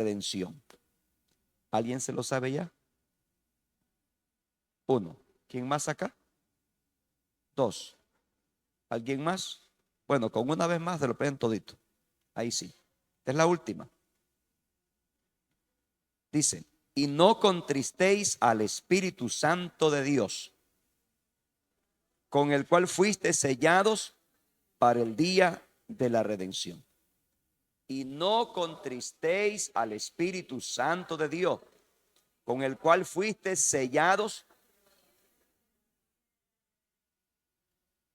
redención. ¿Alguien se lo sabe ya? Uno. ¿Quién más acá? Dos. ¿Alguien más? Bueno, con una vez más se lo piden todito. Ahí sí. Esta es la última. Dice, y no contristéis al Espíritu Santo de Dios, con el cual fuiste sellados para el día de la redención. Y no contristéis al Espíritu Santo de Dios, con el cual fuiste sellados.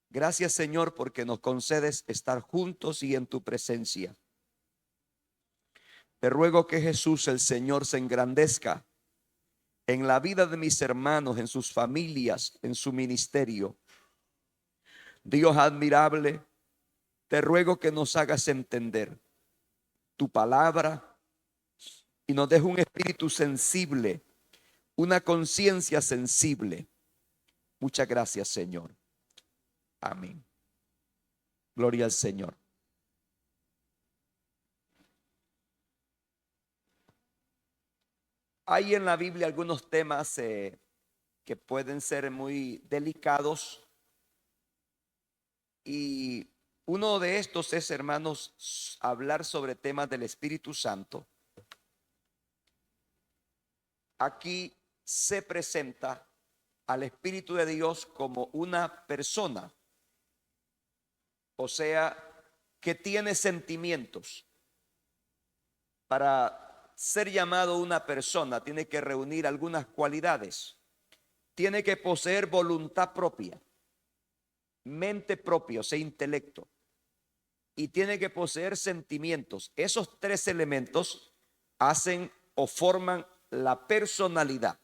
Gracias, Señor, porque nos concedes estar juntos y en tu presencia. Te ruego que Jesús, el Señor, se engrandezca en la vida de mis hermanos, en sus familias, en su ministerio. Dios admirable, te ruego que nos hagas entender tu palabra y nos deje un espíritu sensible, una conciencia sensible. Muchas gracias, Señor. Amén. Gloria al Señor. Hay en la Biblia algunos temas que pueden ser muy delicados, y uno de estos es, hermanos, hablar sobre temas del Espíritu Santo. Aquí se presenta al Espíritu de Dios como una persona, o sea, que tiene sentimientos. Para ser llamado una persona tiene que reunir algunas cualidades. Tiene que poseer voluntad propia, mente propia, o sea, intelecto, y tiene que poseer sentimientos. Esos tres elementos hacen o forman la personalidad.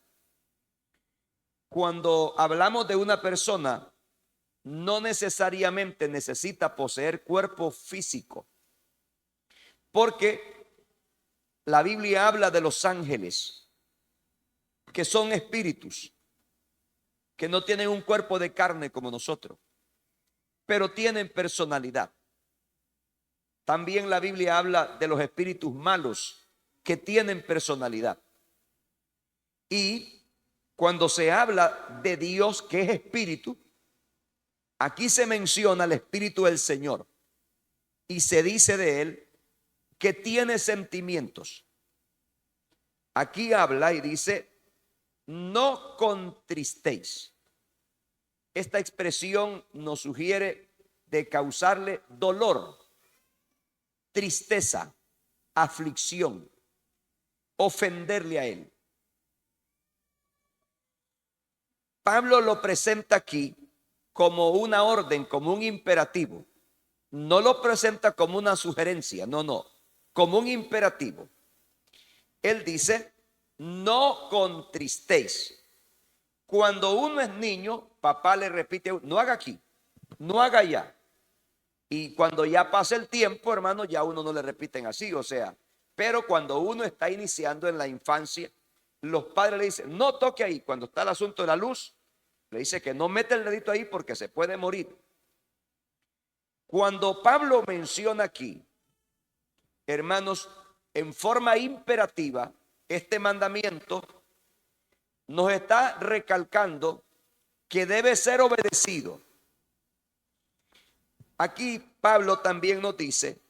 Cuando hablamos de una persona, no necesariamente necesita poseer cuerpo físico, porque la Biblia habla de los ángeles, que son espíritus, que no tienen un cuerpo de carne como nosotros, pero tienen personalidad. También la Biblia habla de los espíritus malos, que tienen personalidad. Y cuando se habla de Dios, que es espíritu, aquí se menciona el Espíritu del Señor y se dice de él que tiene sentimientos. Aquí habla y dice, no contristéis. Esta expresión nos sugiere de causarle dolor, tristeza, aflicción, ofenderle a él. Pablo lo presenta aquí como una orden, como un imperativo. No lo presenta como una sugerencia, no, como un imperativo. Él dice, no contristéis. Cuando uno es niño, papá le repite, no haga aquí, no haga allá. Y cuando ya pasa el tiempo, hermano, ya uno no le repiten así, o sea, pero cuando uno está iniciando en la infancia, los padres le dicen, no toque ahí. Cuando está el asunto de la luz, le dice que no mete el dedito ahí porque se puede morir. Cuando Pablo menciona aquí, hermanos, en forma imperativa, este mandamiento nos está recalcando que debe ser obedecido. Aquí Pablo también nos dice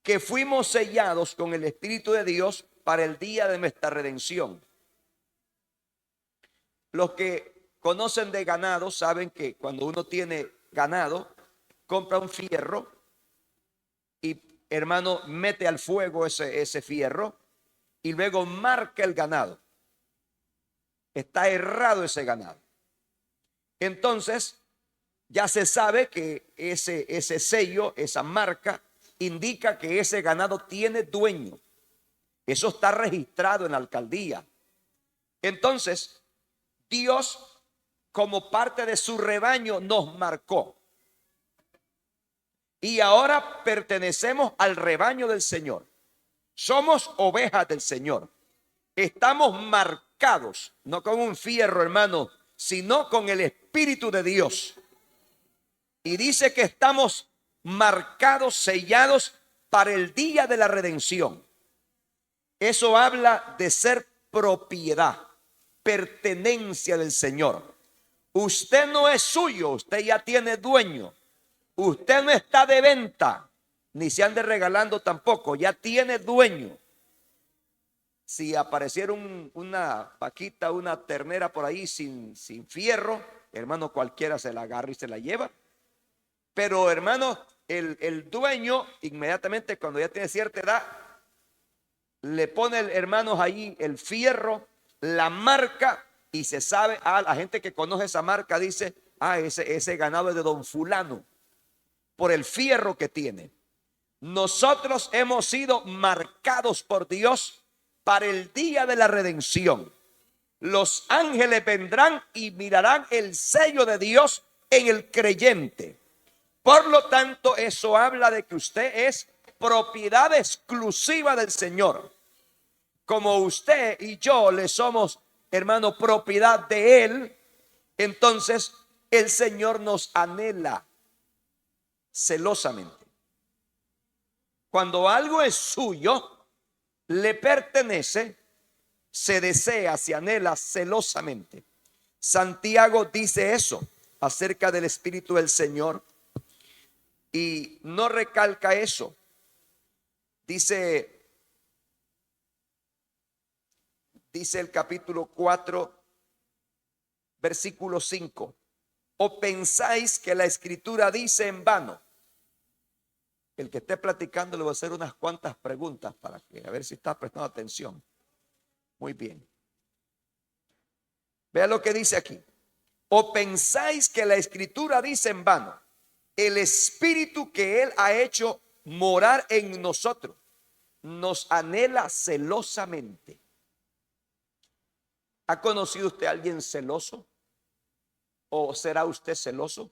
que fuimos sellados con el Espíritu de Dios para el día de nuestra redención. Los que conocen de ganado saben que cuando uno tiene ganado, compra un fierro y, hermano, mete al fuego ese fierro y luego marca el ganado. Está errado ese ganado. Entonces, ya se sabe que ese sello, esa marca, indica que ese ganado tiene dueño. Eso está registrado en la alcaldía. Entonces, Dios, como parte de su rebaño, nos marcó. Y ahora pertenecemos al rebaño del Señor. Somos ovejas del Señor. Estamos marcados, no con un fierro, hermano, sino con el Espíritu de Dios. Y dice que estamos marcados, sellados para el día de la redención. Eso habla de ser propiedad, pertenencia del Señor. Usted no es suyo, usted ya tiene dueño. Usted no está de venta, ni se ande regalando tampoco, ya tiene dueño. Si apareciera una vaquita, una ternera por ahí sin fierro, hermano, cualquiera se la agarra y se la lleva. Pero hermano, el dueño inmediatamente cuando ya tiene cierta edad, le pone hermanos ahí el fierro, la marca, y se sabe, la gente que conoce esa marca dice, ese ganado es de don fulano, por el fierro que tiene. Nosotros hemos sido marcados por Dios para el día de la redención. Los ángeles vendrán y mirarán el sello de Dios en el creyente. Por lo tanto, eso habla de que usted es propiedad exclusiva del Señor. Como usted y yo le somos, hermano, propiedad de Él, entonces el Señor nos anhela celosamente. Cuando algo es suyo, le pertenece, se desea, se anhela celosamente. Santiago dice eso acerca del Espíritu del Señor y no recalca eso. Dice el capítulo 4, versículo 5. ¿O pensáis que la Escritura dice en vano? El que esté platicando le voy a hacer unas cuantas preguntas para que a ver si está prestando atención. Muy bien. Vea lo que dice aquí. ¿O pensáis que la Escritura dice en vano? El Espíritu que Él ha hecho morar en nosotros nos anhela celosamente. ¿Ha conocido usted a alguien celoso? ¿O será usted celoso?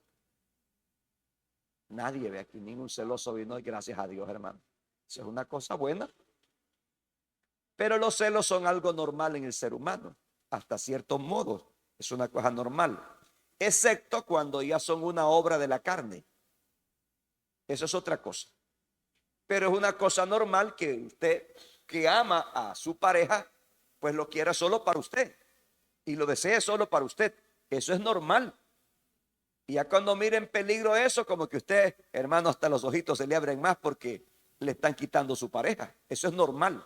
Nadie ve aquí, ningún celoso vino, y gracias a Dios, hermano. Eso es una cosa buena. Pero los celos son algo normal en el ser humano, hasta ciertos modos. Es una cosa normal, excepto cuando ya son una obra de la carne. Eso es otra cosa. Pero es una cosa normal que usted que ama a su pareja, pues lo quiera solo para usted y lo desee solo para usted. Eso es normal. Y ya cuando mire en peligro eso, como que usted, hermano, hasta los ojitos se le abren más porque le están quitando su pareja. Eso es normal.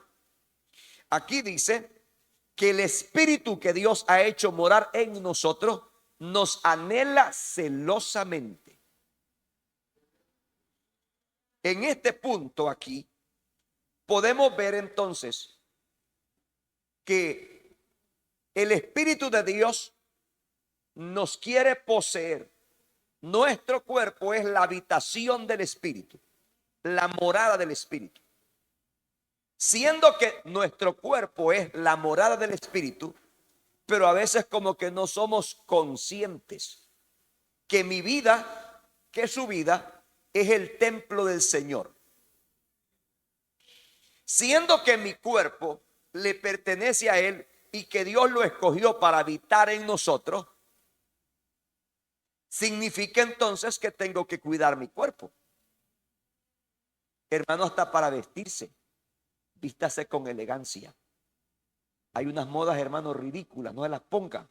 Aquí dice que el Espíritu que Dios ha hecho morar en nosotros nos anhela celosamente. En este punto aquí podemos ver entonces que el Espíritu de Dios nos quiere poseer. Nuestro cuerpo es la habitación del Espíritu, la morada del Espíritu. Siendo que nuestro cuerpo es la morada del Espíritu, pero a veces como que no somos conscientes que mi vida, que su vida, es el templo del Señor. Siendo que mi cuerpo le pertenece a Él y que Dios lo escogió para habitar en nosotros, significa entonces que tengo que cuidar mi cuerpo. Hermano, hasta para vestirse, vístase con elegancia. Hay unas modas, hermano, ridículas, no se las pongan.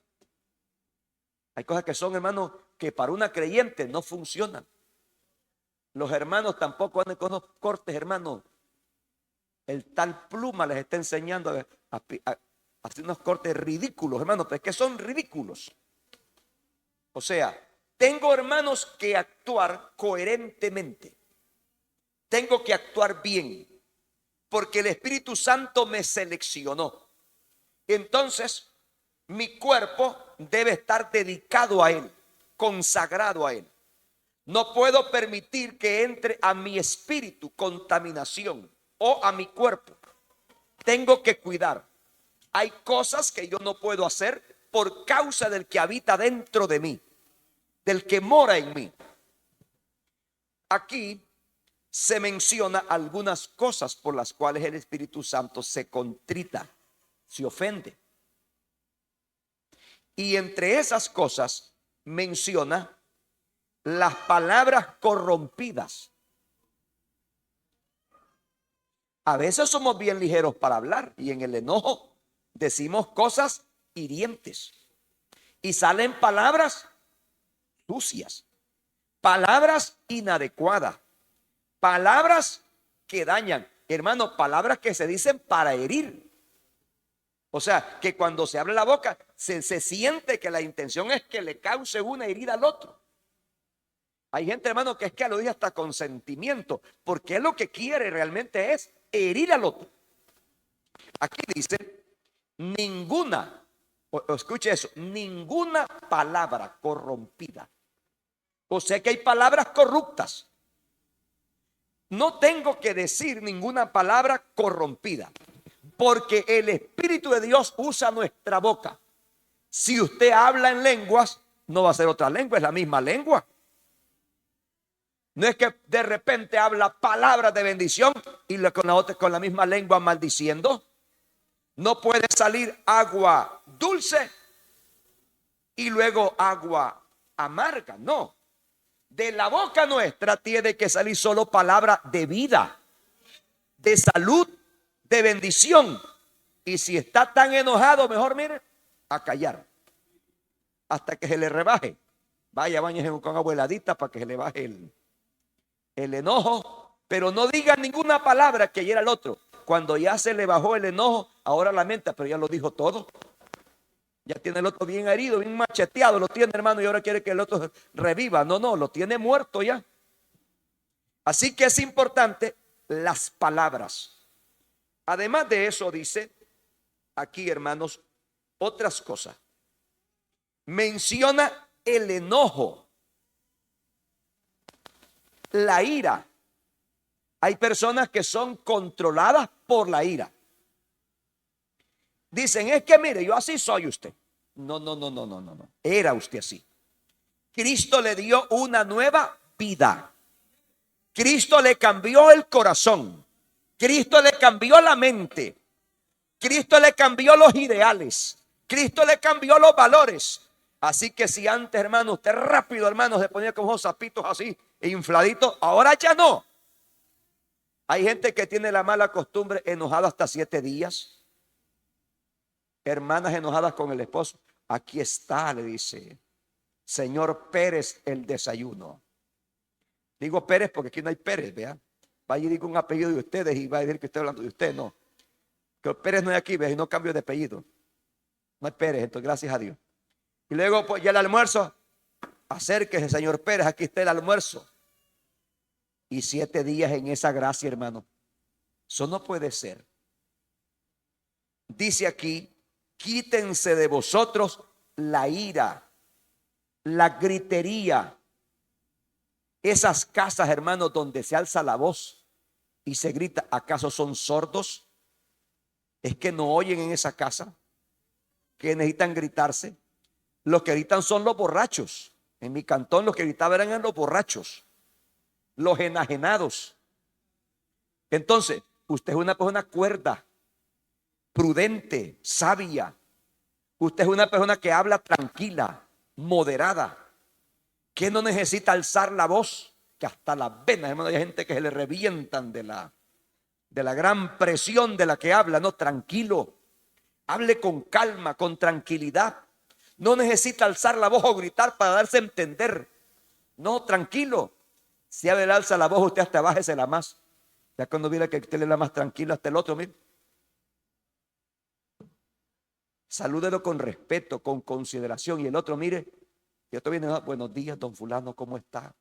Hay cosas que son, hermano, que para una creyente no funcionan. Los hermanos tampoco andan con unos cortes, hermano. El tal Pluma les está enseñando a hacer unos cortes ridículos, hermano, pero es que son ridículos. O sea, tengo, hermanos, que actuar coherentemente. Tengo que actuar bien, porque el Espíritu Santo me seleccionó. Entonces, mi cuerpo debe estar dedicado a Él, consagrado a Él. No puedo permitir que entre a mi espíritu contaminación o a mi cuerpo. Tengo que cuidar. Hay cosas que yo no puedo hacer por causa del que habita dentro de mí, del que mora en mí. Aquí se menciona algunas cosas por las cuales el Espíritu Santo se contrita, se ofende. Y entre esas cosas menciona las palabras corrompidas. A veces somos bien ligeros para hablar y en el enojo decimos cosas hirientes y salen palabras sucias, palabras inadecuadas, palabras que dañan. Hermano, palabras que se dicen para herir. O sea, que cuando se abre la boca se siente que la intención es que le cause una herida al otro. Hay gente, hermano, que es que lo dice hasta con sentimiento, porque él lo que quiere realmente es herir al otro. Aquí dice, ninguna, o escuche eso, ninguna palabra corrompida. O sea que hay palabras corruptas. No tengo que decir ninguna palabra corrompida, porque el Espíritu de Dios usa nuestra boca. Si usted habla en lenguas, no va a ser otra lengua, es la misma lengua. No es que de repente habla palabras de bendición y con la misma lengua maldiciendo. No puede salir agua dulce y luego agua amarga. No. De la boca nuestra tiene que salir solo palabra de vida, de salud, de bendición. Y si está tan enojado, mejor mire, a callar hasta que se le rebaje. Vaya, bañese con abueladita para que se le baje el enojo, pero no diga ninguna palabra que hiera al otro. Cuando ya se le bajó el enojo, ahora lamenta, pero ya lo dijo todo. Ya tiene el otro bien herido, bien macheteado, lo tiene, hermano, y ahora quiere que el otro reviva. No, no, lo tiene muerto ya. Así que es importante las palabras. Además de eso, dice aquí, hermanos, otras cosas. Menciona el enojo, la ira. Hay personas que son controladas por la ira. Dicen, es que mire, yo así soy usted. No, no, no, no, no, no, no. Era usted así. Cristo le dio una nueva vida. Cristo le cambió el corazón. Cristo le cambió la mente. Cristo le cambió los ideales. Cristo le cambió los valores. Así que si antes, hermano, usted rápido, hermano, se ponía como zapitos así, infladitos, ahora ya no. Hay gente que tiene la mala costumbre enojada hasta 7 días. Hermanas enojadas con el esposo. Aquí está, le dice, señor Pérez, el desayuno. Digo Pérez porque aquí no hay Pérez, vea. Vaya y diga un apellido de ustedes y va a decir que estoy hablando de usted, no. Que Pérez no hay aquí, vea, y no cambio de apellido. No hay Pérez, entonces gracias a Dios. Y luego pues ya el almuerzo, acérquese, señor Pérez, aquí está el almuerzo. Y 7 días en esa gracia, hermano. Eso no puede ser. Dice aquí, quítense de vosotros la ira, la gritería. Esas casas, hermanos, donde se alza la voz y se grita, ¿acaso son sordos? ¿Es que no oyen en esa casa? ¿Que necesitan gritarse? Los que gritan son los borrachos. En mi cantón los que gritaban eran los borrachos, los enajenados. Entonces, usted es una persona cuerda, prudente, sabia. Usted es una persona que habla tranquila, moderada, que no necesita alzar la voz, que hasta las venas, hermano, hay gente que se le revientan de la gran presión de la que habla. No, tranquilo, hable con calma, con tranquilidad. No necesita alzar la voz o gritar para darse a entender. No, tranquilo. Si alza la voz, usted hasta bájesela más. Ya cuando viera que usted le da más tranquilo hasta el otro, mire. Salúdelo con respeto, con consideración. Y el otro, mire, y otro viene, buenos días, don fulano, ¿cómo está?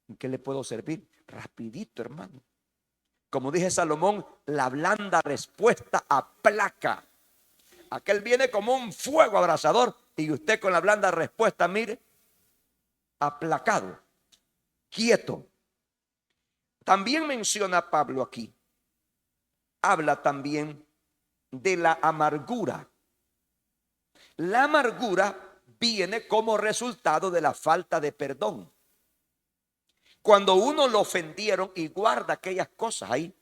¿En qué le puedo servir? Rapidito, hermano. Como dije Salomón, la blanda respuesta aplaca. Aquel viene como un fuego abrasador y usted con la blanda respuesta, mire, aplacado, quieto. También menciona Pablo aquí, habla también de la amargura. La amargura viene como resultado de la falta de perdón. Cuando uno lo ofendieron y guarda aquellas cosas ahí,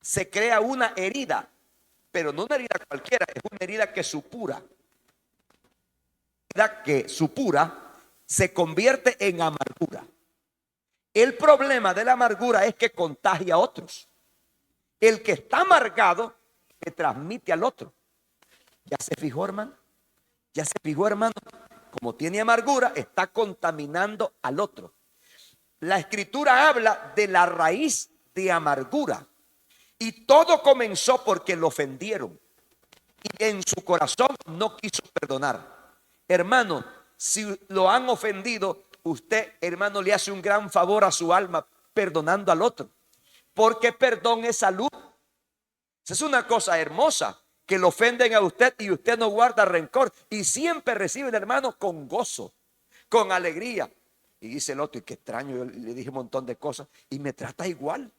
se crea una herida, pero no una herida cualquiera, es una herida que supura. Una herida que supura se convierte en amargura. El problema de la amargura es que contagia a otros. El que está amargado le transmite al otro. ¿Ya se fijó, hermano? ¿Ya se fijó, hermano? Como tiene amargura, está contaminando al otro. La escritura habla de la raíz de amargura. Y todo comenzó porque lo ofendieron. Y en su corazón no quiso perdonar. Hermano, si lo han ofendido, usted, hermano, le hace un gran favor a su alma perdonando al otro. Porque perdón es salud. Esa es una cosa hermosa, que lo ofenden a usted y usted no guarda rencor. Y siempre recibe el hermano con gozo, con alegría. Y dice el otro, y qué extraño, yo le dije un montón de cosas y me trata igual.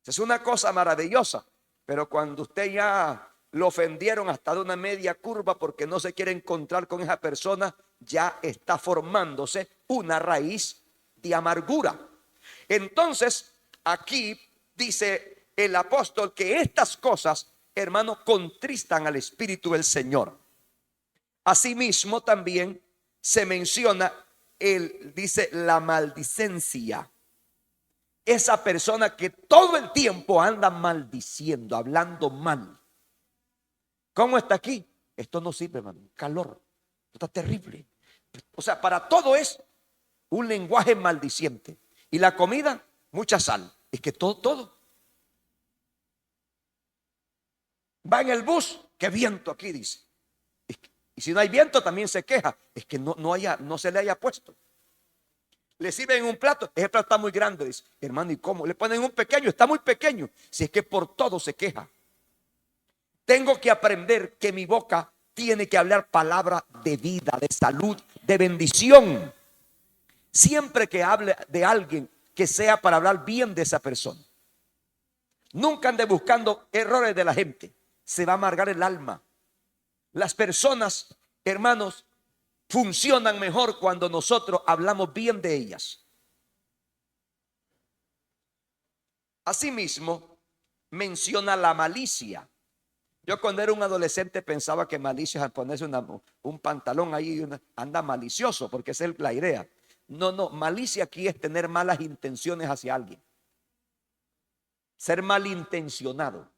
Esa es una cosa maravillosa. Pero cuando usted ya lo ofendieron hasta de una media curva porque no se quiere encontrar con esa persona, ya está formándose una raíz de amargura. Entonces, aquí dice el apóstol que estas cosas, hermano, contristan al Espíritu del Señor. Asimismo, también se menciona, dice la maldicencia. Esa persona que todo el tiempo anda maldiciendo, hablando mal. ¿Cómo está aquí? Esto no sirve, hermano. Calor. Esto está terrible. O sea, para todo es un lenguaje maldiciente. Y la comida, mucha sal. Es que todo. Va en el bus, qué viento aquí, dice. Y si no hay viento, también se queja. Es que no se le haya puesto. Le sirven un plato, ese plato está muy grande, dice. Hermano, ¿y cómo? Le ponen un pequeño, está muy pequeño. Si es que por todo se queja. Tengo que aprender que mi boca tiene que hablar palabra de vida, de salud, de bendición. Siempre que hable de alguien, que sea para hablar bien de esa persona. Nunca ande buscando errores de la gente. Se va a amargar el alma. Las personas, hermanos, funcionan mejor cuando nosotros hablamos bien de ellas. Asimismo, menciona la malicia. Yo cuando era un adolescente pensaba que malicia es ponerse un pantalón ahí, anda malicioso, porque esa es la idea. No, malicia aquí es tener malas intenciones hacia alguien. Ser malintencionado.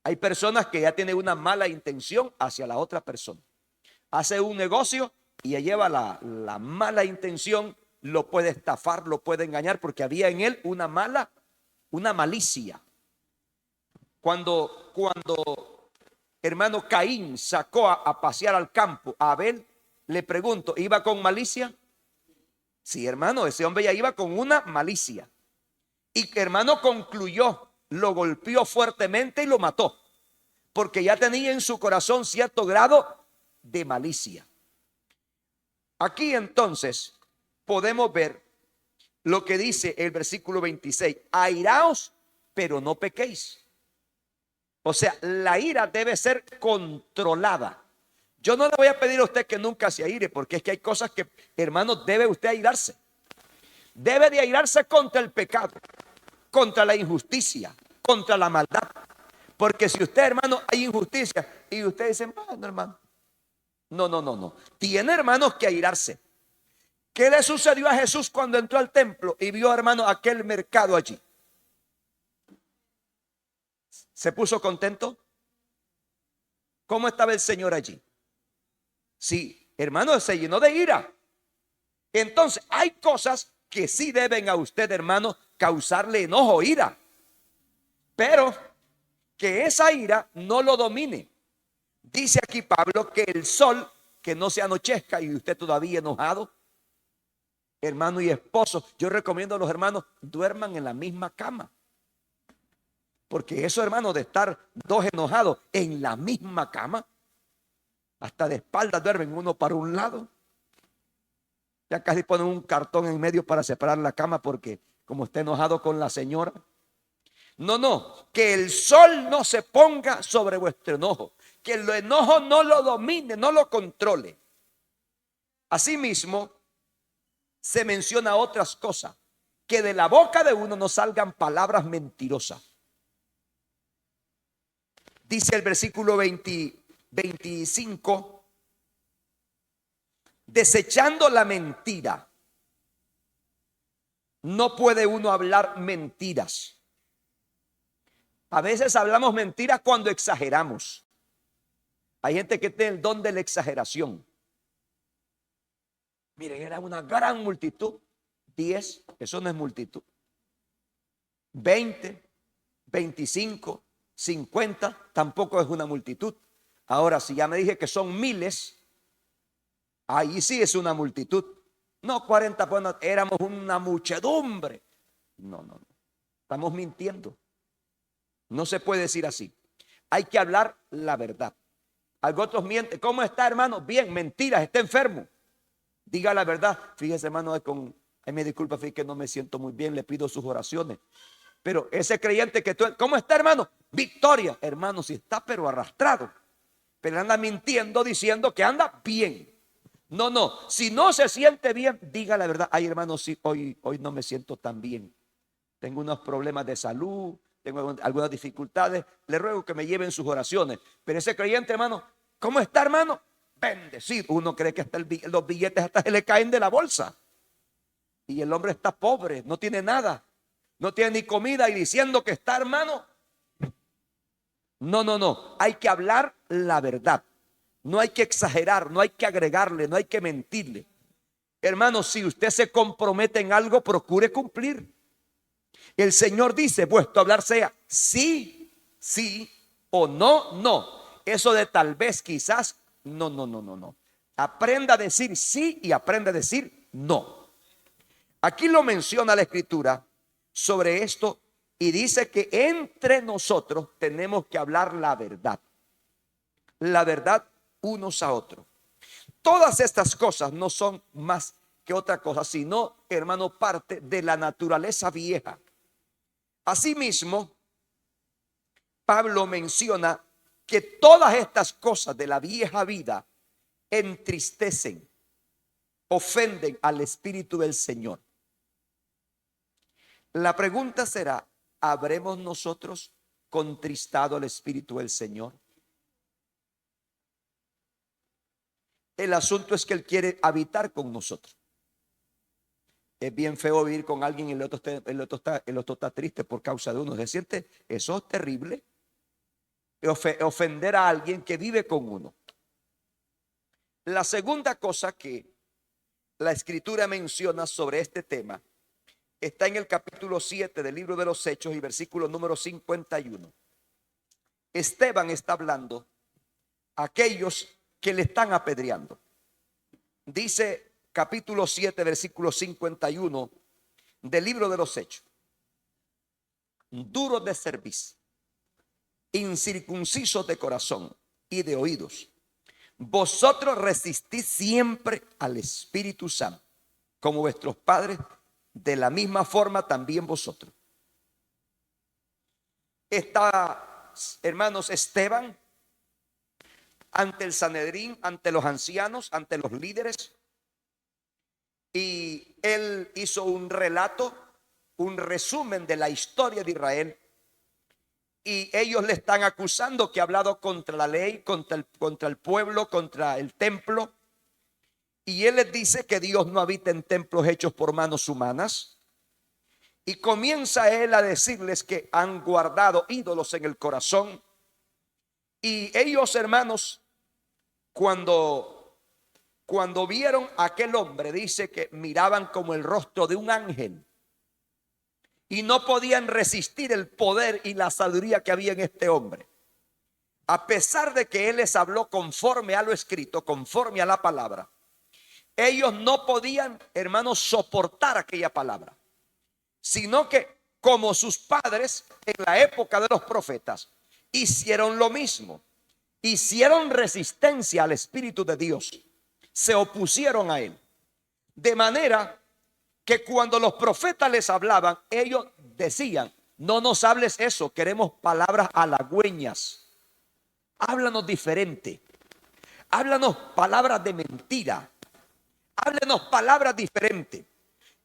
Hay personas que ya tienen una mala intención hacia la otra persona. Hace un negocio y ya lleva la mala intención, lo puede estafar, lo puede engañar, porque había en él una malicia. Cuando hermano Caín sacó a pasear al campo a Abel, le pregunto, ¿iba con malicia? Sí, hermano, ese hombre ya iba con una malicia. Y que hermano concluyó, lo golpeó fuertemente y lo mató, porque ya tenía en su corazón cierto grado de malicia. Aquí entonces podemos ver lo que dice el versículo 26. Airaos, pero no pequéis. O sea, la ira debe ser controlada. Yo no le voy a pedir a usted que nunca se aire, porque es que hay cosas que, hermano, debe usted airarse. Debe de airarse contra el pecado, contra la injusticia, contra la maldad. Porque si usted, hermano, hay injusticia y usted dice, bueno, hermano, no. Tiene, hermanos, que airarse. ¿Qué le sucedió a Jesús cuando entró al templo y vio, hermano, aquel mercado allí? ¿Se puso contento? ¿Cómo estaba el Señor allí? Sí, hermano, se llenó de ira. Entonces, hay cosas que sí deben a usted, hermano, causarle enojo, ira. Pero que esa ira no lo domine. Dice aquí Pablo que el sol, que no se anochezca y usted todavía enojado. Hermano y esposo, yo recomiendo a los hermanos duerman en la misma cama. Porque eso, hermano, de estar dos enojados en la misma cama, hasta de espaldas duermen uno para un lado. Ya casi ponen un cartón en medio para separar la cama porque como está enojado con la señora. No, que el sol no se ponga sobre vuestro enojo. Que el enojo no lo domine, no lo controle. Asimismo, se menciona otras cosas. Que de la boca de uno no salgan palabras mentirosas. Dice el versículo 25, desechando la mentira. No puede uno hablar mentiras. A veces hablamos mentiras cuando exageramos. Hay gente que tiene el don de la exageración. Miren, era una gran multitud. 10, eso no es multitud. 20, 25, 50, tampoco es una multitud. Ahora, si ya me dije que son miles, ahí sí es una multitud. No 40, bueno, éramos una muchedumbre. No. Estamos mintiendo. No se puede decir así. Hay que hablar la verdad. Algo otros mienten. ¿Cómo está, hermano? Bien, mentiras, está enfermo. Diga la verdad. Fíjese, hermano, me disculpa, fíjese que no me siento muy bien, le pido sus oraciones. Pero ese creyente que tú, ¿cómo está, hermano? Victoria, hermano, si está pero arrastrado. Pero anda mintiendo diciendo que anda bien. No, si no se siente bien, diga la verdad. Ay, hermano, sí, hoy no me siento tan bien. Tengo unos problemas de salud, tengo algunas dificultades. Le ruego que me lleven sus oraciones. Pero ese creyente, hermano, ¿cómo está, hermano? Bendecido. Uno cree que hasta los billetes hasta se le caen de la bolsa. Y el hombre está pobre, no tiene nada. No tiene ni comida y diciendo que está, hermano. No. Hay que hablar la verdad. No hay que exagerar, no hay que agregarle, no hay que mentirle. Hermano, si usted se compromete en algo, procure cumplir. El Señor dice, vuestro hablar sea sí, sí o no, no. Eso de tal vez, quizás, no. Aprenda a decir sí y aprenda a decir no. Aquí lo menciona la Escritura sobre esto y dice que entre nosotros tenemos que hablar la verdad. La verdad unos a otros. Todas estas cosas no son más que otra cosa, sino, hermano, parte de la naturaleza vieja. Asimismo, Pablo menciona que todas estas cosas de la vieja vida entristecen, ofenden al Espíritu del Señor. La pregunta será, ¿habremos nosotros contristado al Espíritu del Señor? El asunto es que Él quiere habitar con nosotros. Es bien feo vivir con alguien y el otro está triste por causa de uno. ¿Se siente? Eso es terrible. Ofender a alguien que vive con uno. La segunda cosa que la Escritura menciona sobre este tema está en el capítulo 7 del libro de los Hechos y versículo número 51. Esteban está hablando a aquellos que le están apedreando. Dice capítulo 7 versículo 51 del libro de los Hechos: duros de cerviz, incircuncisos de corazón y de oídos, vosotros resistís siempre al Espíritu Santo, como vuestros padres, de la misma forma también vosotros. Está, hermanos, Esteban ante el Sanedrín, ante los ancianos, ante los líderes, y él hizo un relato, un resumen de la historia de Israel, y ellos le están acusando que ha hablado contra la ley, contra el pueblo, contra el templo, y él les dice que Dios no habita en templos hechos por manos humanas, y comienza él a decirles que han guardado ídolos en el corazón. Y ellos, hermanos, cuando vieron a aquel hombre, dice que miraban como el rostro de un ángel y no podían resistir el poder y la sabiduría que había en este hombre. A pesar de que él les habló conforme a lo escrito, conforme a la palabra, ellos no podían, hermanos, soportar aquella palabra, sino que como sus padres en la época de los profetas hicieron lo mismo. Hicieron resistencia al Espíritu de Dios, se opusieron a él, de manera que cuando los profetas les hablaban, ellos decían: no nos hables eso, queremos palabras halagüeñas, háblanos diferente, háblanos palabras de mentira, háblanos palabras diferentes.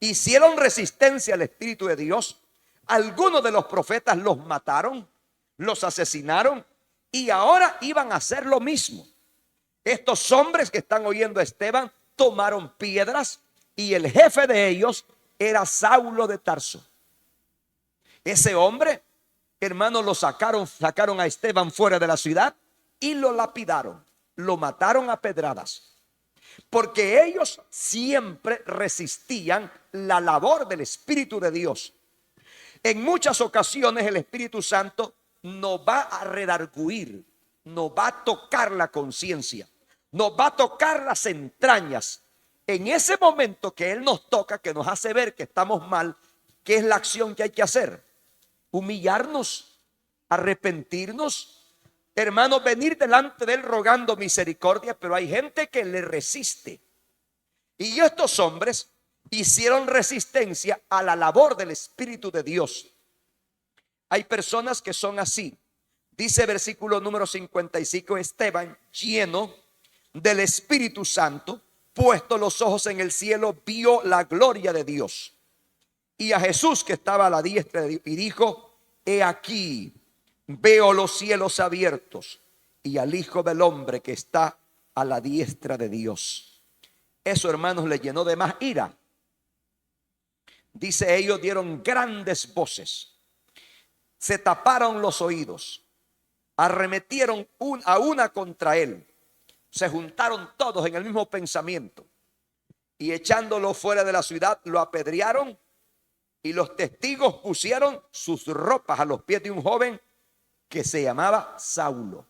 Hicieron resistencia al Espíritu de Dios. Algunos de los profetas los mataron, los asesinaron, y ahora iban a hacer lo mismo. Estos hombres que están oyendo a Esteban tomaron piedras, y el jefe de ellos era Saulo de Tarso. Ese hombre hermanos, lo sacaron a Esteban fuera de la ciudad y lo lapidaron, lo mataron a pedradas, porque ellos siempre resistían la labor del Espíritu de Dios. En muchas ocasiones el Espíritu Santo nos va a redarguir, nos va a tocar la conciencia, nos va a tocar las entrañas. En ese momento que Él nos toca, que nos hace ver que estamos mal, ¿qué es la acción que hay que hacer? Humillarnos, arrepentirnos, hermanos, venir delante de Él rogando misericordia. Pero hay gente que le resiste, y estos hombres hicieron resistencia a la labor del Espíritu de Dios. Hay personas que son así. Dice versículo número 55, Esteban, lleno del Espíritu Santo, puesto los ojos en el cielo, vio la gloria de Dios y a Jesús que estaba a la diestra de Dios, y dijo: he aquí, veo los cielos abiertos y al Hijo del Hombre que está a la diestra de Dios. Eso, hermanos, le llenó de más ira. Dice, ellos dieron grandes voces, se taparon los oídos, arremetieron a una contra él, se juntaron todos en el mismo pensamiento, y echándolo fuera de la ciudad lo apedrearon. Y los testigos pusieron sus ropas a los pies de un joven que se llamaba Saulo.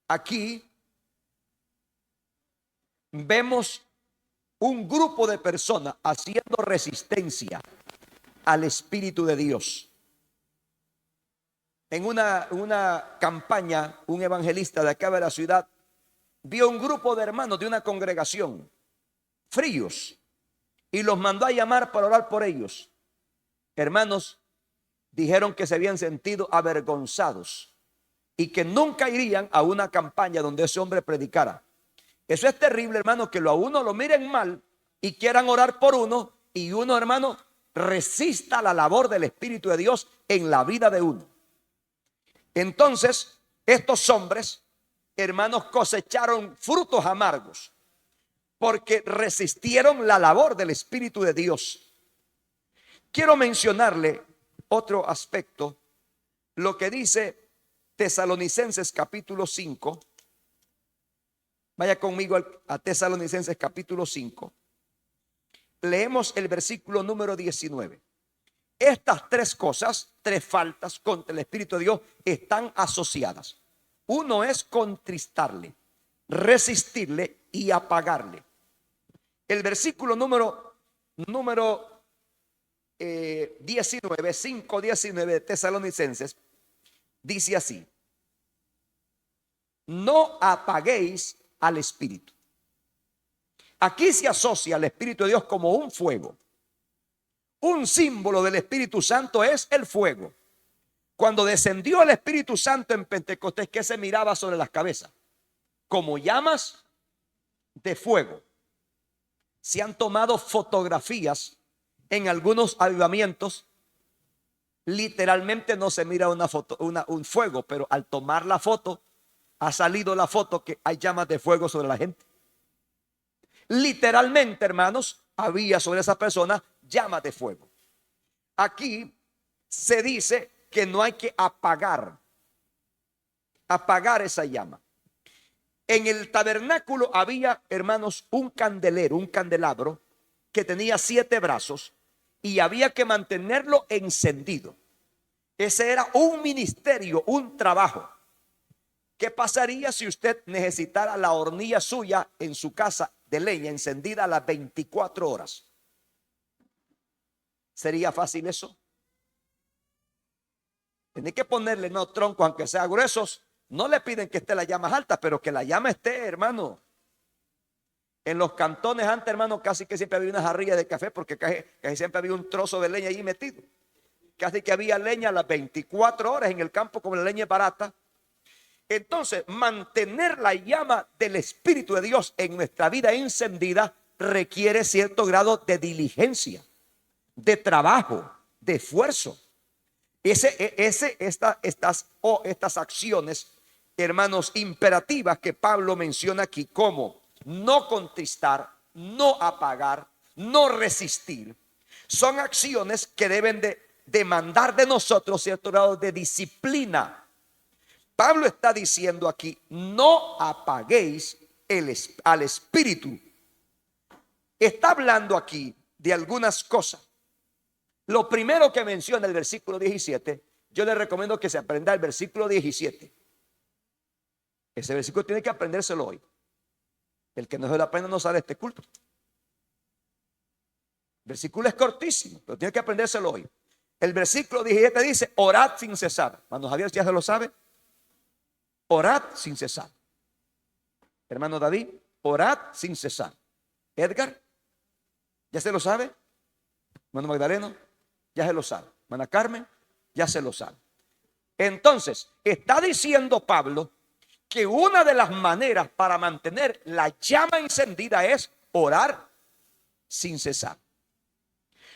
Aquí vemos un grupo de personas haciendo resistencia al Espíritu de Dios. En una campaña, un evangelista de acá de la ciudad vio un grupo de hermanos de una congregación fríos y los mandó a llamar para orar por ellos. Hermanos, dijeron que se habían sentido avergonzados y que nunca irían a una campaña donde ese hombre predicara. Eso es terrible, hermano, que a uno lo miren mal y quieran orar por uno, y uno, hermano, resista la labor del Espíritu de Dios en la vida de uno. Entonces, estos hombres, hermanos, cosecharon frutos amargos porque resistieron la labor del Espíritu de Dios. Quiero mencionarle otro aspecto, lo que dice Tesalonicenses capítulo 5. Vaya conmigo a Tesalonicenses capítulo 5. Leemos el versículo número 19. Estas tres cosas, tres faltas contra el Espíritu de Dios, están asociadas. Uno es contristarle, resistirle y apagarle. El versículo número 19, 5:19 de Tesalonicenses dice así: no apaguéis al Espíritu. Aquí se asocia al Espíritu de Dios como un fuego. Un símbolo del Espíritu Santo es el fuego. Cuando descendió el Espíritu Santo en Pentecostés, ¿qué se miraba sobre las cabezas? Como llamas de fuego. Se han tomado fotografías en algunos avivamientos. Literalmente no se mira un fuego, pero al tomar la foto, ha salido la foto que hay llamas de fuego sobre la gente. Literalmente, hermanos, había sobre esa persona llamas de fuego. Aquí se dice que no hay que apagar esa llama. En el tabernáculo había, hermanos, un candelero, un candelabro que tenía 7 brazos y había que mantenerlo encendido. Ese era un ministerio, un trabajo. ¿Qué pasaría si usted necesitara la hornilla suya en su casa de leña encendida a las 24 horas? ¿Sería fácil eso? Tiene que ponerle troncos, aunque sean gruesos. No le piden que esté la llama alta, pero que la llama esté, hermano. En los cantones antes, hermano, casi que siempre había una jarrilla de café, porque casi siempre había un trozo de leña allí metido. Casi que había leña a las 24 horas en el campo, como la leña es barata. Entonces, mantener la llama del Espíritu de Dios en nuestra vida encendida requiere cierto grado de diligencia, de trabajo, de esfuerzo. Estas acciones, hermanos, imperativas que Pablo menciona aquí, como no contristar, no apagar, no resistir, son acciones que deben de demandar de nosotros cierto grado de disciplina. Pablo está diciendo aquí: no apaguéis al espíritu. Está hablando aquí de algunas cosas. Lo primero que menciona el versículo 17, yo le recomiendo que se aprenda el versículo 17. Ese versículo tiene que aprendérselo hoy. El que no se lo aprenda no sale de este culto. El versículo es cortísimo, pero tiene que aprendérselo hoy. El versículo 17 dice: orad sin cesar. Hermano Javier, ¿ya se lo sabe? Orad sin cesar. Hermano David, orad sin cesar. Edgar, ¿ya se lo sabe? Hermano Magdaleno, ya se lo sabe. Hermana Carmen, ya se lo sabe. Entonces, está diciendo Pablo que una de las maneras para mantener la llama encendida es orar sin cesar.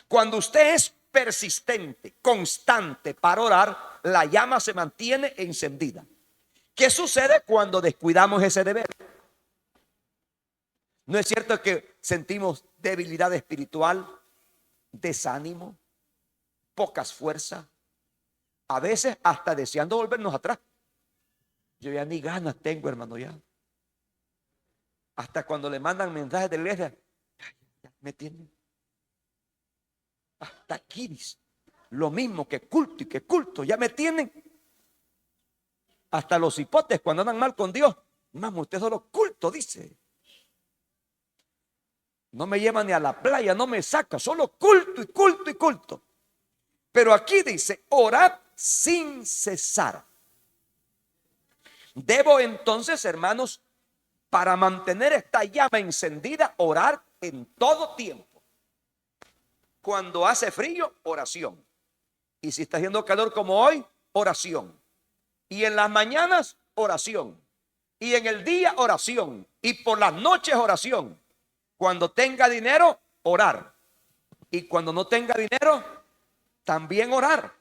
Cuando usted es persistente, constante para orar, la llama se mantiene encendida. ¿Qué sucede cuando descuidamos ese deber? ¿No es cierto que sentimos debilidad espiritual, desánimo, pocas fuerzas? A veces hasta deseando volvernos atrás. Yo ya ni ganas tengo, hermano, ya. Hasta cuando le mandan mensajes de la iglesia, ya me tienen. Hasta aquí dice. Lo mismo que culto y que culto, ya me tienen. Hasta los hipotes cuando andan mal con Dios. Mamá, usted solo culto, dice. No me lleva ni a la playa, no me saca, solo culto y culto y culto. Pero aquí dice: orad sin cesar. Debo entonces, hermanos, para mantener esta llama encendida, orar en todo tiempo. Cuando hace frío, oración. Y si está haciendo calor como hoy, oración. Y en las mañanas, oración. Y en el día, oración. Y por las noches, oración. Cuando tenga dinero, orar. Y cuando no tenga dinero, también orar.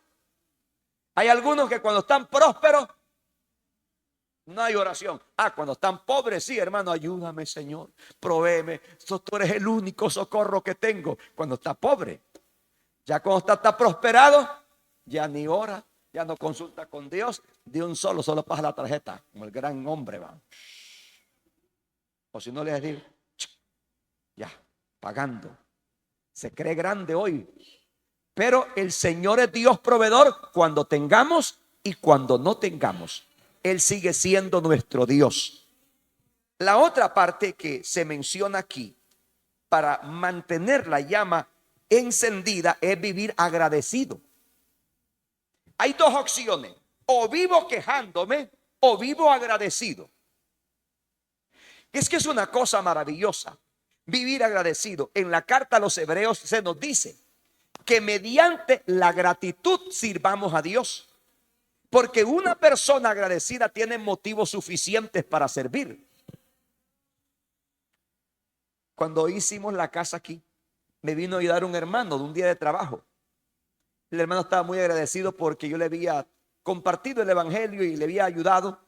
Hay algunos que cuando están prósperos, no hay oración. Cuando están pobres, sí, hermano, ayúdame, Señor, provéeme. Tú eres el único socorro que tengo. Cuando está pobre. Ya cuando está prosperado, ya ni ora, ya no consulta con Dios. De un solo pasa la tarjeta, como el gran hombre, va. O si no le digo, ya, pagando. Se cree grande hoy. Pero el Señor es Dios proveedor cuando tengamos y cuando no tengamos. Él sigue siendo nuestro Dios. La otra parte que se menciona aquí para mantener la llama encendida es vivir agradecido. Hay dos opciones: o vivo quejándome o vivo agradecido. Es que es una cosa maravillosa vivir agradecido. En la carta a los Hebreos se nos dice que mediante la gratitud sirvamos a Dios. Porque una persona agradecida tiene motivos suficientes para servir. Cuando hicimos la casa aquí, me vino a ayudar un hermano de un día de trabajo. El hermano estaba muy agradecido porque yo le había compartido el evangelio y le había ayudado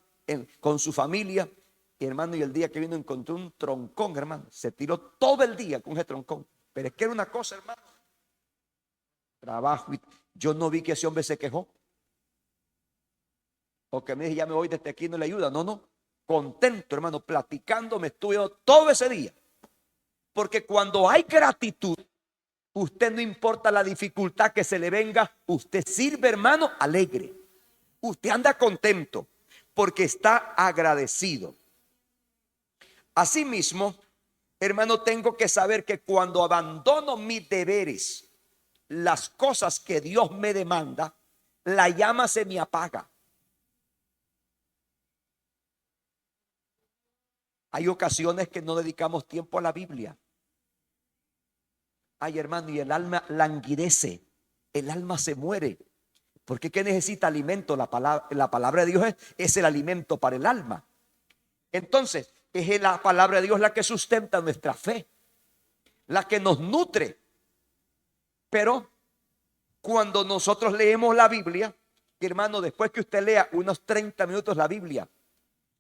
con su familia. Y hermano, y el día que vino encontró un troncón, hermano. Se tiró todo el día con ese troncón. Pero es que era una cosa, hermano. Trabajo. Y yo no vi que ese hombre se quejó. O que me dije, ya me voy desde aquí, no le ayuda. No. Contento, hermano, platicando, me estuve todo ese día. Porque cuando hay gratitud, usted no importa la dificultad que se le venga, usted sirve, hermano, alegre. Usted anda contento porque está agradecido. Asimismo, hermano, tengo que saber que cuando abandono mis deberes, las cosas que Dios me demanda, la llama se me apaga. Hay ocasiones que no dedicamos tiempo a la Biblia. Ay, hermano, y el alma languidece, el alma se muere. Porque ¿qué necesita alimento? La palabra de Dios es el alimento para el alma. Entonces, es la palabra de Dios la que sustenta nuestra fe, la que nos nutre. Pero cuando nosotros leemos la Biblia, hermano, después que usted lea unos 30 minutos la Biblia,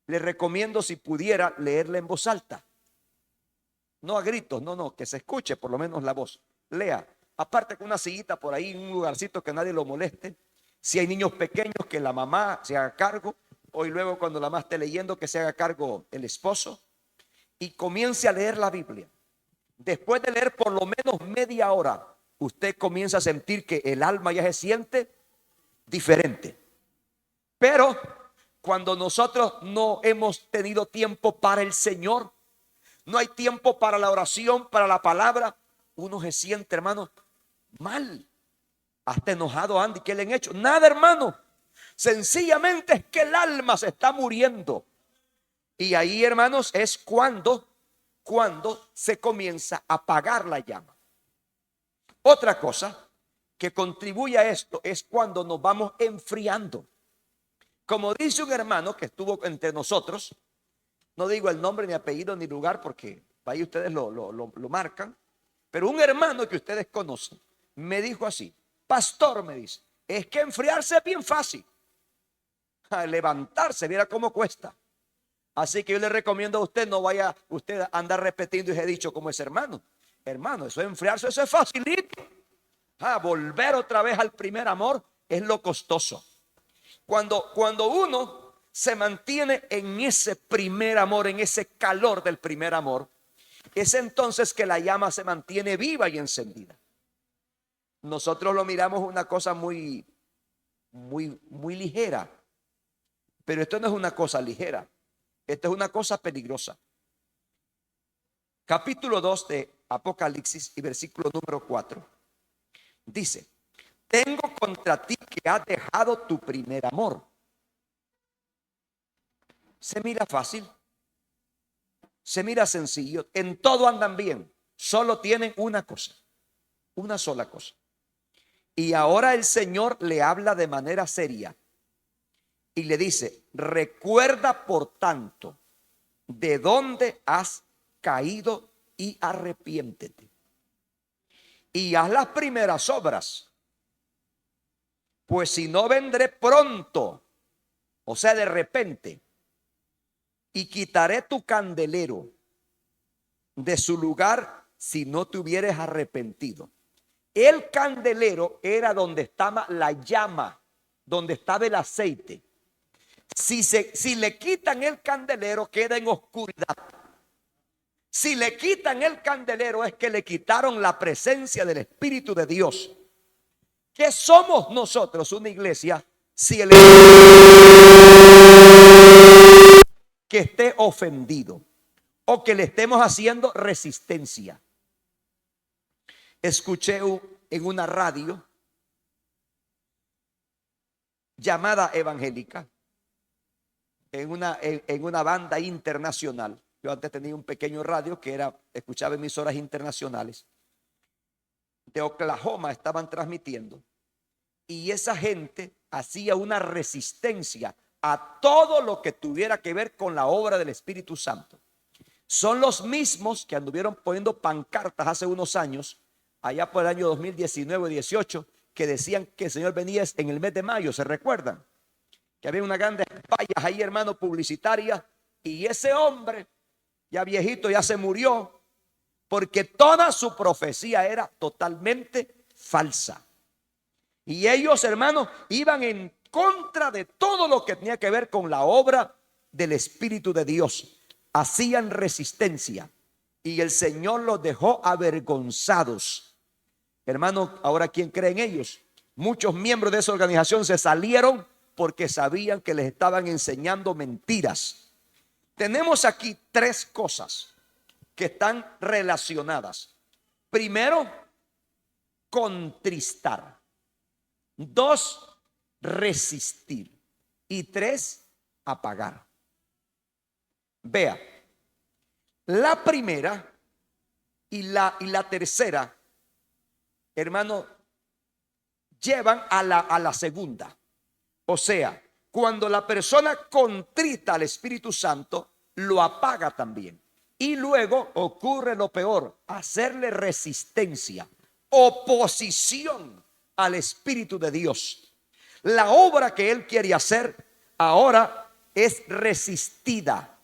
le recomiendo, si pudiera, leerla en voz alta. No a gritos, no, que se escuche por lo menos la voz. Lea aparte con una sillita por ahí, en un lugarcito que nadie lo moleste. Si hay niños pequeños, que la mamá se haga cargo, o y luego cuando la mamá esté leyendo, que se haga cargo el esposo, y comience a leer la Biblia. Después de leer por lo menos media hora, usted comienza a sentir que el alma ya se siente diferente. Pero cuando nosotros no hemos tenido tiempo para el Señor, no hay tiempo para la oración, para la palabra, uno se siente, hermano, mal. Hasta enojado, Andy, ¿qué le han hecho? Nada, hermano. Sencillamente es que el alma se está muriendo. Y ahí, hermanos, es cuando se comienza a apagar la llama. Otra cosa que contribuye a esto es cuando nos vamos enfriando. Como dice un hermano que estuvo entre nosotros, no digo el nombre, ni apellido, ni lugar, porque ahí ustedes lo marcan, pero un hermano que ustedes conocen me dijo así: pastor, me dice, es que enfriarse es bien fácil. Levantarse, mira cómo cuesta. Así que yo le recomiendo a usted, no vaya usted a andar repitiendo ese dicho como ese hermano. Hermano, eso de enfriarse, eso es facilito. Volver otra vez al primer amor es lo costoso. Cuando uno se mantiene en ese primer amor, en ese calor del primer amor, es entonces que la llama se mantiene viva y encendida. Nosotros lo miramos una cosa muy ligera, pero esto no es una cosa ligera, esto es una cosa peligrosa. Capítulo 2 de Apocalipsis y versículo número 4 dice: tengo contra ti que has dejado tu primer amor. Se mira fácil, se mira sencillo, en todo andan bien, solo tienen una cosa, una sola cosa. Y ahora el Señor le habla de manera seria y le dice: recuerda por tanto de dónde has caído y arrepiéntete. Y haz las primeras obras, pues si no vendré pronto, o sea, de repente, y quitaré tu candelero de su lugar si no te hubieres arrepentido. El candelero era donde estaba la llama, donde estaba el aceite. Si le quitan el candelero, queda en oscuridad. Si le quitan el candelero, es que le quitaron la presencia del Espíritu de Dios. ¿Qué somos nosotros? Una iglesia, si el que esté ofendido o que le estemos haciendo resistencia. Escuché en una radio llamada evangélica, en una banda internacional. Yo antes tenía un pequeño radio que escuchaba emisoras internacionales. De Oklahoma estaban transmitiendo. Y esa gente hacía una resistencia a todo lo que tuviera que ver con la obra del Espíritu Santo. Son los mismos que anduvieron poniendo pancartas hace unos años, allá por el año 2019 18, que decían que el Señor venía en el mes de mayo. ¿Se recuerdan? Que había una grandes vallas ahí, hermano, publicitarias. Y ese hombre, ya viejito, ya se murió, porque toda su profecía era totalmente falsa. Y ellos, hermanos, iban en contra de todo lo que tenía que ver con la obra del Espíritu de Dios. Hacían resistencia y el Señor los dejó avergonzados. Hermanos, ahora ¿quién cree en ellos? Muchos miembros de esa organización se salieron porque sabían que les estaban enseñando mentiras. Tenemos aquí tres cosas que están relacionadas. Primero, contristar. Dos, resistir. Y tres, apagar. Vea, la primera y la tercera, hermano, llevan a la segunda. O sea, cuando la persona contrita al Espíritu Santo, lo apaga también. Y luego ocurre lo peor: hacerle resistencia, oposición al Espíritu de Dios. La obra que Él quiere hacer ahora es resistida.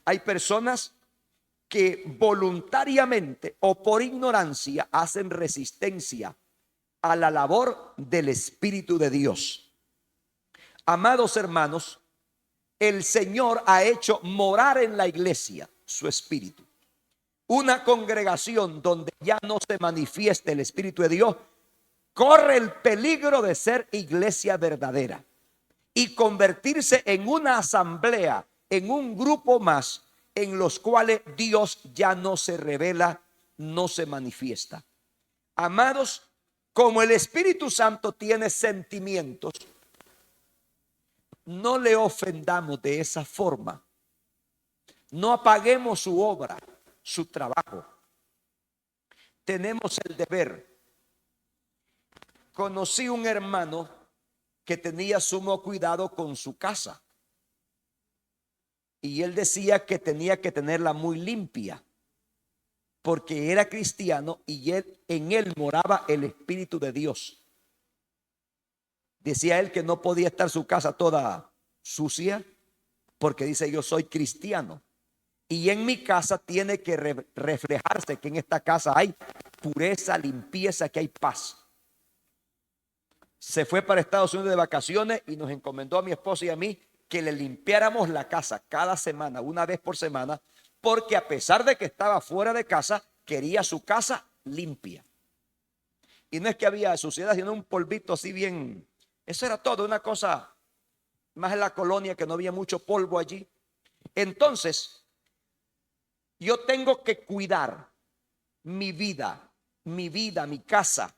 Hay personas que voluntariamente o por ignorancia hacen resistencia a la labor del Espíritu de Dios. Amados hermanos, el Señor ha hecho morar en la iglesia su Espíritu. Una congregación donde ya no se manifieste el Espíritu de Dios corre el peligro de ser iglesia verdadera y convertirse en una asamblea, en un grupo más en los cuales Dios ya no se revela, no se manifiesta. Amados, como el Espíritu Santo tiene sentimientos, no le ofendamos de esa forma. No apaguemos su obra, su trabajo. Tenemos el deber. Conocí un hermano que tenía sumo cuidado con su casa. Y él decía que tenía que tenerla muy limpia, porque era cristiano y en él moraba el Espíritu de Dios. Decía él que no podía estar su casa toda sucia, porque dice: yo soy cristiano y en mi casa tiene que reflejarse que en esta casa hay pureza, limpieza, que hay paz. Se fue para Estados Unidos de vacaciones y nos encomendó a mi esposa y a mí que le limpiáramos la casa cada semana, una vez por semana, porque a pesar de que estaba fuera de casa, quería su casa limpia. Y no es que había suciedad, sino un polvito así bien. Eso era todo, una cosa más en la colonia, que no había mucho polvo allí. Entonces, yo tengo que cuidar mi vida, mi casa,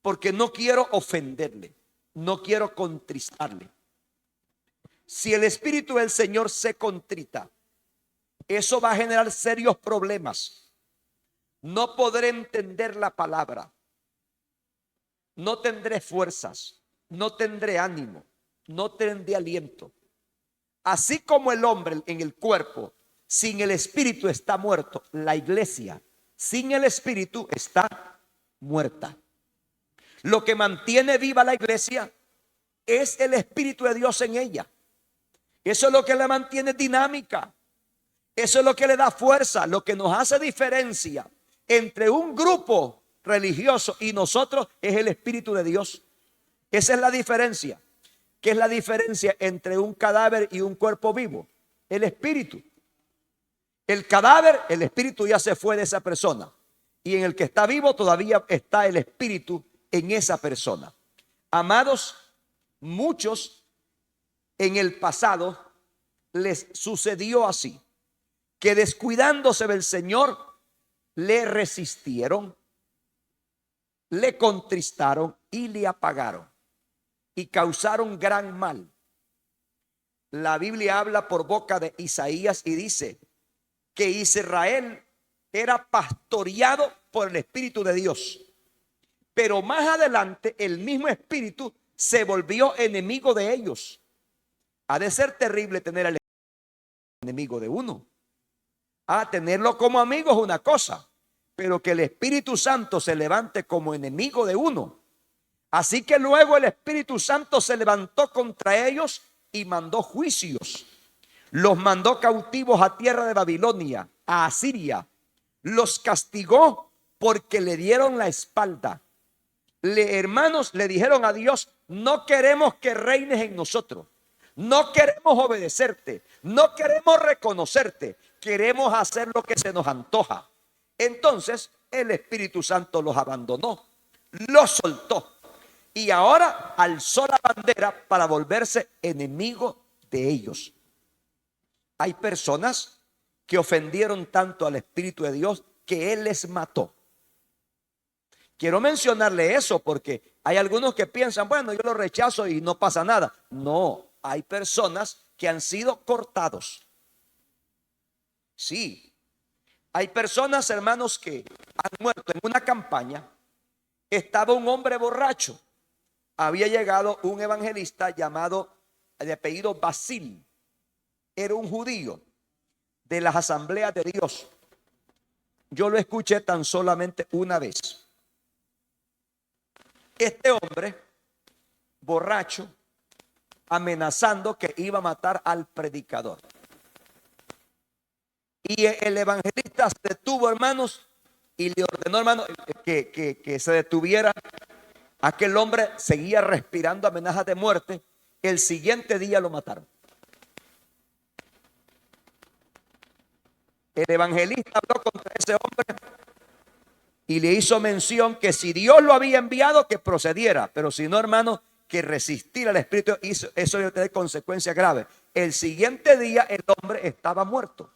porque no quiero ofenderle, no quiero contristarle. Si el Espíritu del Señor se contrita, eso va a generar serios problemas. No podré entender la palabra, no tendré fuerzas, no tendré ánimo, no tendré aliento. Así como el hombre en el cuerpo sin el Espíritu está muerto, la iglesia sin el Espíritu está muerta. Lo que mantiene viva la iglesia es el Espíritu de Dios en ella. Eso es lo que la mantiene dinámica. Eso es lo que le da fuerza, lo que nos hace diferencia entre un grupo religioso y nosotros es el Espíritu de Dios. Esa es la diferencia. ¿Qué es la diferencia entre un cadáver y un cuerpo vivo? El espíritu. El cadáver, el espíritu ya se fue de esa persona. Y en el que está vivo todavía está el espíritu en esa persona. Amados, muchos en el pasado les sucedió así, que descuidándose del Señor, le resistieron, le contristaron y le apagaron y causaron gran mal. La Biblia habla por boca de Isaías y dice que Israel era pastoreado por el Espíritu de Dios, pero más adelante el mismo Espíritu se volvió enemigo de ellos. Ha de ser terrible tener al enemigo de uno. Tenerlo como amigo es una cosa, pero que el Espíritu Santo se levante como enemigo de uno. Así que luego el Espíritu Santo se levantó contra ellos y mandó juicios. Los mandó cautivos a tierra de Babilonia, a Asiria. Los castigó porque le dieron la espalda. Hermanos, le dijeron a Dios: no queremos que reines en nosotros. No queremos obedecerte. No queremos reconocerte. Queremos hacer lo que se nos antoja. Entonces el Espíritu Santo los abandonó, los soltó. Y ahora alzó la bandera para volverse enemigo de ellos. Hay personas que ofendieron tanto al Espíritu de Dios que Él les mató. Quiero mencionarle eso porque hay algunos que piensan: bueno, yo lo rechazo y no pasa nada. No, hay personas que han sido cortados. Sí, hay personas, hermanos, que han muerto en una campaña. Estaba un hombre borracho. Había llegado un evangelista llamado, de apellido Basil. Era un judío de las asambleas de Dios. Yo lo escuché tan solamente una vez. Este hombre borracho, amenazando que iba a matar al predicador. Y el evangelista se detuvo, hermanos, y le ordenó, hermano, que se detuviera. Aquel hombre seguía respirando amenazas de muerte. El siguiente día lo mataron. El evangelista habló contra ese hombre y le hizo mención que si Dios lo había enviado, que procediera, pero si no, hermano, que resistir al espíritu, eso iba a tener consecuencias graves. El siguiente día el hombre estaba muerto.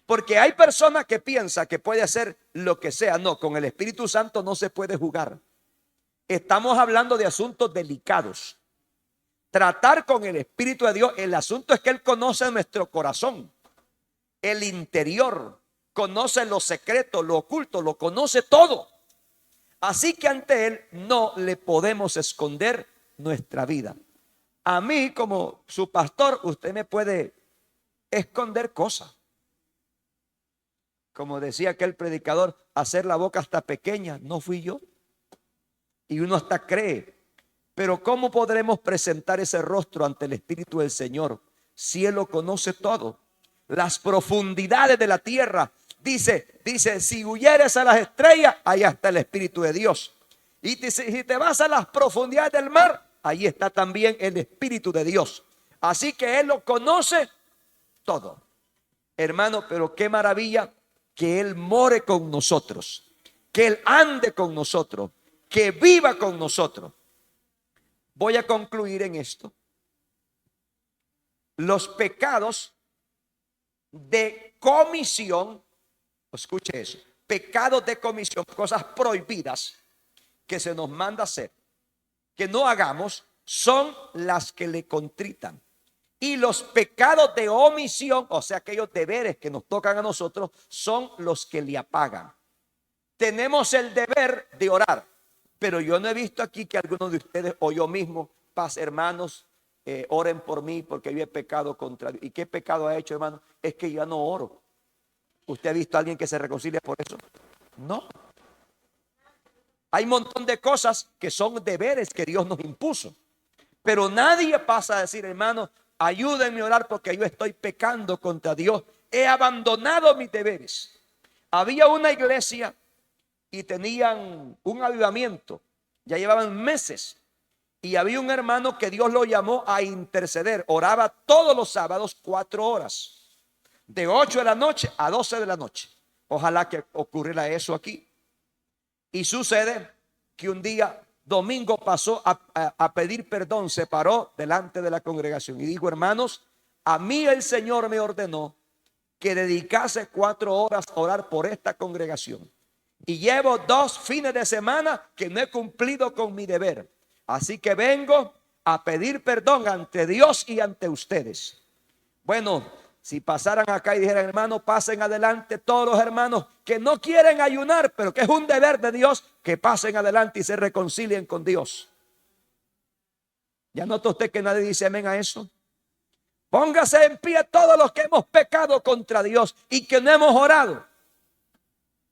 Porque hay personas que piensan que puede hacer lo que sea. No, con el Espíritu Santo no se puede jugar. Estamos hablando de asuntos delicados. Tratar con el Espíritu de Dios, el asunto es que Él conoce nuestro corazón, el interior, conoce lo secreto, lo oculto, lo conoce todo. Así que ante Él no le podemos esconder nuestra vida. A mí, como su pastor, usted me puede esconder cosas. Como decía aquel predicador, hacer la boca hasta pequeña, no fui yo. Y uno hasta cree. Pero ¿cómo podremos presentar ese rostro ante el Espíritu del Señor si Él lo conoce todo? Las profundidades de la tierra. Dice, si huyeres a las estrellas, allá está el Espíritu de Dios. Y si te vas a las profundidades del mar, ahí está también el Espíritu de Dios. Así que Él lo conoce todo. Hermano, pero qué maravilla que Él more con nosotros, que Él ande con nosotros, que viva con nosotros. Voy a concluir en esto. Los pecados de comisión, escuche eso, pecados de comisión, cosas prohibidas que se nos manda hacer, que no hagamos, son las que le contritan. Y los pecados de omisión, o sea, aquellos deberes que nos tocan a nosotros, son los que le apagan. Tenemos el deber de orar, pero yo no he visto aquí que alguno de ustedes o yo mismo, paz, hermanos, oren por mí porque yo he pecado contra Dios. ¿Y qué pecado ha hecho, hermano? Es que yo no oro. ¿Usted ha visto a alguien que se reconcilia por eso? No. Hay un montón de cosas que son deberes que Dios nos impuso, pero nadie pasa a decir, hermano, ayúdenme a orar porque yo estoy pecando contra Dios. He abandonado mis deberes. Había una iglesia y tenían un avivamiento. Ya llevaban meses. Y había un hermano que Dios lo llamó a interceder. Oraba todos los sábados 4 horas. De 8 de la noche a 12 de la noche. Ojalá que ocurriera eso aquí. Y sucede que un día, domingo, pasó a pedir perdón. Se paró delante de la congregación y dijo, hermanos, a mí el Señor me ordenó que dedicase 4 horas a orar por esta congregación. Y llevo 2 fines de semana que no he cumplido con mi deber. Así que vengo a pedir perdón ante Dios y ante ustedes. Bueno, si pasaran acá y dijeran, hermano, pasen adelante todos los hermanos que no quieren ayunar, pero que es un deber de Dios, que pasen adelante y se reconcilien con Dios. ¿Ya nota usted que nadie dice amén a eso? Póngase en pie todos los que hemos pecado contra Dios y que no hemos orado.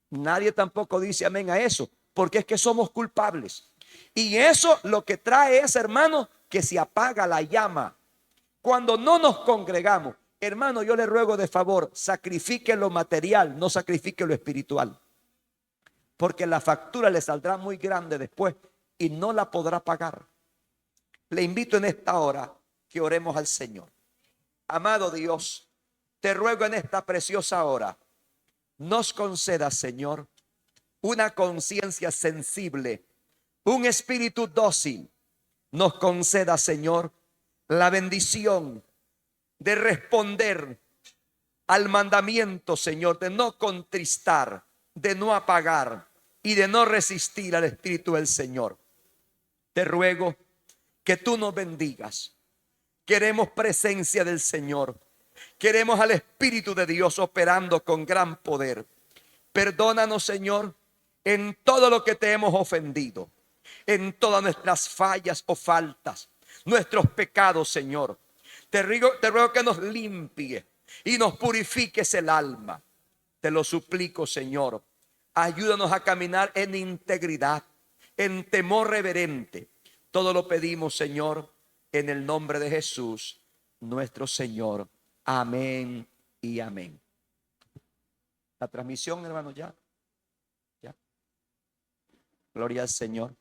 Nadie tampoco dice amén a eso, porque es que somos culpables. Y eso lo que trae es, hermano, que se apaga la llama. Cuando no nos congregamos, hermano, yo le ruego de favor, sacrifique lo material, no sacrifique lo espiritual. Porque la factura le saldrá muy grande después y no la podrá pagar. Le invito en esta hora que oremos al Señor. Amado Dios, te ruego en esta preciosa hora, nos conceda, Señor, una conciencia sensible, un espíritu dócil. Nos conceda, Señor, la bendición de responder al mandamiento, Señor, de no contristar, de no apagar y de no resistir al Espíritu del Señor. Te ruego que tú nos bendigas. Queremos presencia del Señor. Queremos al Espíritu de Dios operando con gran poder. Perdónanos, Señor, en todo lo que te hemos ofendido, en todas nuestras fallas o faltas, nuestros pecados, Señor. Te ruego que nos limpie y nos purifiques el alma. Te lo suplico, Señor. Ayúdanos a caminar en integridad, en temor reverente. Todo lo pedimos, Señor, en el nombre de Jesús, nuestro Señor. Amén y amén. La transmisión, hermano, ya. Ya. Gloria al Señor.